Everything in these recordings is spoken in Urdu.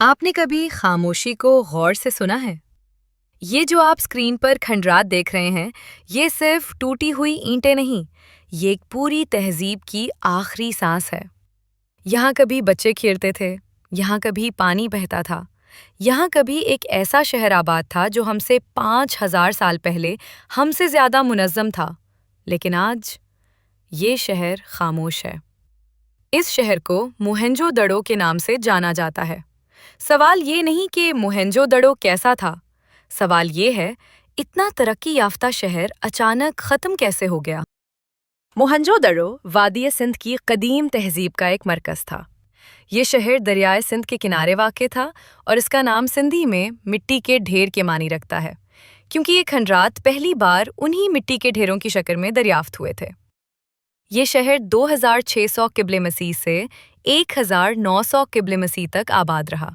آپ نے کبھی خاموشی کو غور سے سنا ہے؟ یہ جو آپ اسکرین پر کھنڈرات دیکھ رہے ہیں، یہ صرف ٹوٹی ہوئی اینٹیں نہیں، یہ ایک پوری تہذیب کی آخری سانس ہے۔ یہاں کبھی بچے کھیلتے تھے، یہاں کبھی پانی بہتا تھا، یہاں کبھی ایک ایسا شہر آباد تھا جو ہم سے 5000 سال پہلے ہم سے زیادہ منظم تھا، لیکن آج یہ شہر خاموش ہے۔ اس شہر کو موہنجو دڑو کے نام سے جانا جاتا ہے۔ سوال یہ نہیں کہ موہنجو دڑو کیسا تھا، سوال یہ ہے اتنا ترقی یافتہ شہر اچانک ختم کیسے ہو گیا؟ موہنجو دڑو وادی سندھ کی قدیم تہذیب کا ایک مرکز تھا۔ یہ شہر دریائے سندھ کے کنارے واقع تھا اور اس کا نام سندھی میں مٹی کے ڈھیر کے معنی رکھتا ہے، کیونکہ یہ کھنڈرات پہلی بار انہی مٹی کے ڈھیروں کی شکل میں دریافت ہوئے تھے۔ یہ شہر 2600 قبل مسیح سے 1900 قبل مسیح تک آباد رہا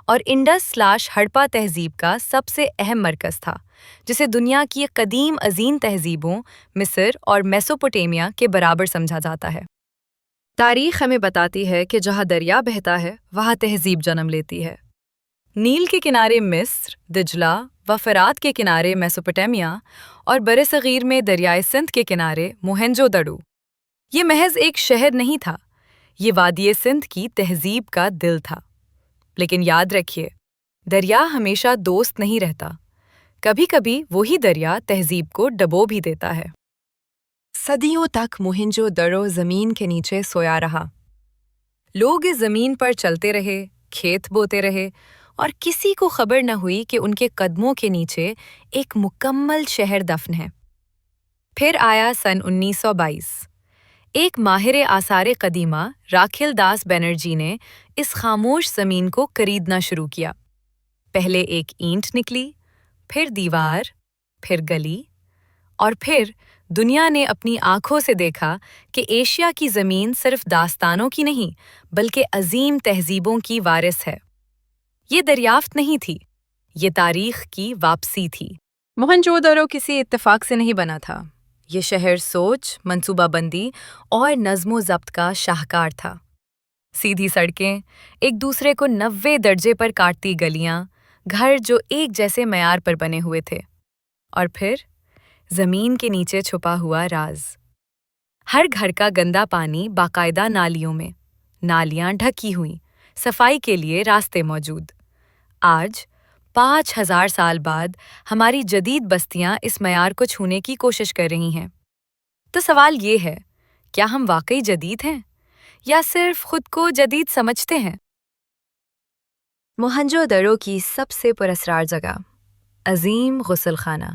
اور انڈس/ہڑپا تہذیب کا سب سے اہم مرکز تھا، جسے دنیا کی قدیم عظیم تہذیبوں مصر اور میسوپوٹیمیا کے برابر سمجھا جاتا ہے۔ تاریخ ہمیں بتاتی ہے کہ جہاں دریا بہتا ہے وہاں تہذیب جنم لیتی ہے۔ نیل کے کنارے مصر، دجلہ و فرات کے کنارے میسوپوٹیمیا اور برصغیر میں دریائے سندھ کے کنارے موہنجو دڑو۔ یہ محض ایک شہر نہیں تھا، یہ وادی سندھ کی تہذیب کا دل تھا۔ لیکن یاد رکھیے، دریا ہمیشہ دوست نہیں رہتا، کبھی کبھی وہی دریا تہذیب کو ڈبو بھی دیتا ہے۔ صدیوں تک موہنجو دڑو زمین کے نیچے سویا رہا۔ لوگ اس زمین پر چلتے رہے، کھیت بوتے رہے، اور کسی کو خبر نہ ہوئی کہ ان کے قدموں کے نیچے ایک مکمل شہر دفن ہے۔ پھر آیا سن 1922۔ ایک ماہر آثار قدیمہ راکھل داس بینرجی نے اس خاموش زمین کو خریدنا شروع کیا۔ پہلے ایک اینٹ نکلی، پھر دیوار، پھر گلی، اور پھر دنیا نے اپنی آنکھوں سے دیکھا کہ ایشیا کی زمین صرف داستانوں کی نہیں بلکہ عظیم تہذیبوں کی وارث ہے۔ یہ دریافت نہیں تھی، یہ تاریخ کی واپسی تھی۔ موہنجو دڑو کسی اتفاق سے نہیں بنا تھا، یہ شہر سوچ، منصوبہ بندی اور نظم و ضبط کا شاہکار تھا۔ سیدھی سڑکیں، ایک دوسرے کو 90 درجے پر کاٹتی گلیاں، گھر جو ایک جیسے معیار پر بنے ہوئے تھے، اور پھر زمین کے نیچے چھپا ہوا راز۔ ہر گھر کا گندا پانی باقاعدہ نالیوں میں، نالیاں ڈھکی ہوئیں، صفائی کے لیے راستے موجود۔ آج 5000 سال بعد ہماری جدید بستیاں اس معیار کو چھونے کی کوشش کر رہی ہیں۔ تو سوال یہ ہے، کیا ہم واقعی جدید ہیں یا صرف خود کو جدید سمجھتے ہیں؟ موہنجو دڑو کی سب سے پراسرار جگہ، عظیم غسل خانہ۔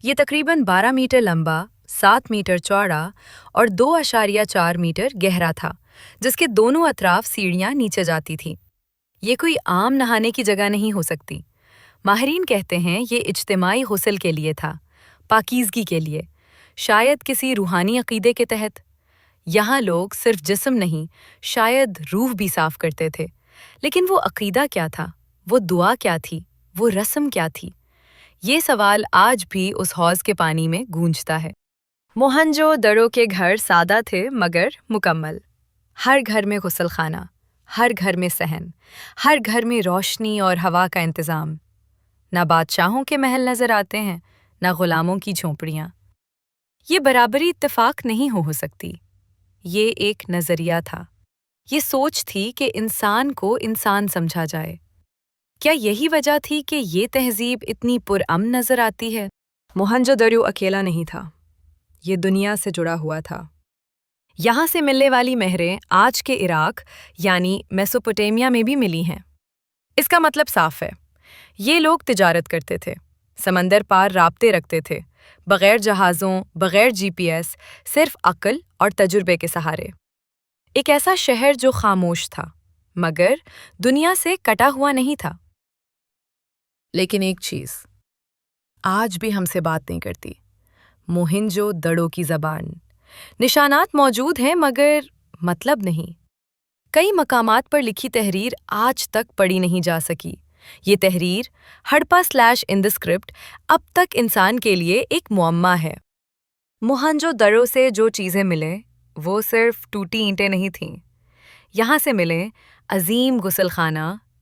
یہ تقریباً 12 میٹر لمبا، 7 میٹر چوڑا اور 2.4 میٹر گہرا تھا، جس کے دونوں اطراف سیڑھیاں نیچے جاتی تھیں۔ یہ کوئی عام نہانے کی جگہ نہیں ہو سکتی۔ ماہرین کہتے ہیں یہ اجتماعی غسل کے لیے تھا، پاکیزگی کے لیے، شاید کسی روحانی عقیدے کے تحت۔ یہاں لوگ صرف جسم نہیں، شاید روح بھی صاف کرتے تھے۔ لیکن وہ عقیدہ کیا تھا؟ وہ دعا کیا تھی؟ وہ رسم کیا تھی؟ یہ سوال آج بھی اس حوض کے پانی میں گونجتا ہے۔ موہنجو دڑو کے گھر سادہ تھے مگر مکمل۔ ہر گھر میں غسل خانہ، ہر گھر میں صحن، ہر گھر میں روشنی اور ہوا کا انتظام۔ نہ بادشاہوں کے محل نظر آتے ہیں، نہ غلاموں کی جھونپڑیاں۔ یہ برابری اتفاق نہیں ہو سکتی، یہ ایک نظریہ تھا۔ یہ سوچ تھی کہ انسان کو انسان سمجھا جائے۔ کیا یہی وجہ تھی کہ یہ تہذیب اتنی پرامن نظر آتی ہے؟ موہنجو دڑو اکیلا نہیں تھا، یہ دنیا سے جڑا ہوا تھا۔ یہاں سے ملنے والی مہریں آج کے عراق یعنی میسوپوٹیمیا میں بھی ملی ہیں۔ اس کا مطلب صاف ہے، یہ لوگ تجارت کرتے تھے، سمندر پار رابطے رکھتے تھے، بغیر جہازوں، بغیر GPS، صرف عقل اور تجربے کے سہارے۔ ایک ایسا شہر جو خاموش تھا، مگر دنیا سے کٹا ہوا نہیں تھا۔ لیکن ایک چیز آج بھی ہم سے بات نہیں کرتی، موہنجو دڑو کی زبان۔ نشانات موجود ہیں مگر مطلب نہیں۔ کئی مقامات پر لکھی تحریر آج تک پڑھی نہیں جا سکی۔ یہ تحریر ہڑپا/اندسکرپٹ اب تک انسان کے لیے ایک معمہ ہے۔ موہنجو دڑو سے جو چیزیں ملیں وہ صرف ٹوٹی اینٹیں نہیں تھیں۔ یہاں سے ملیں عظیم غسل خانہ،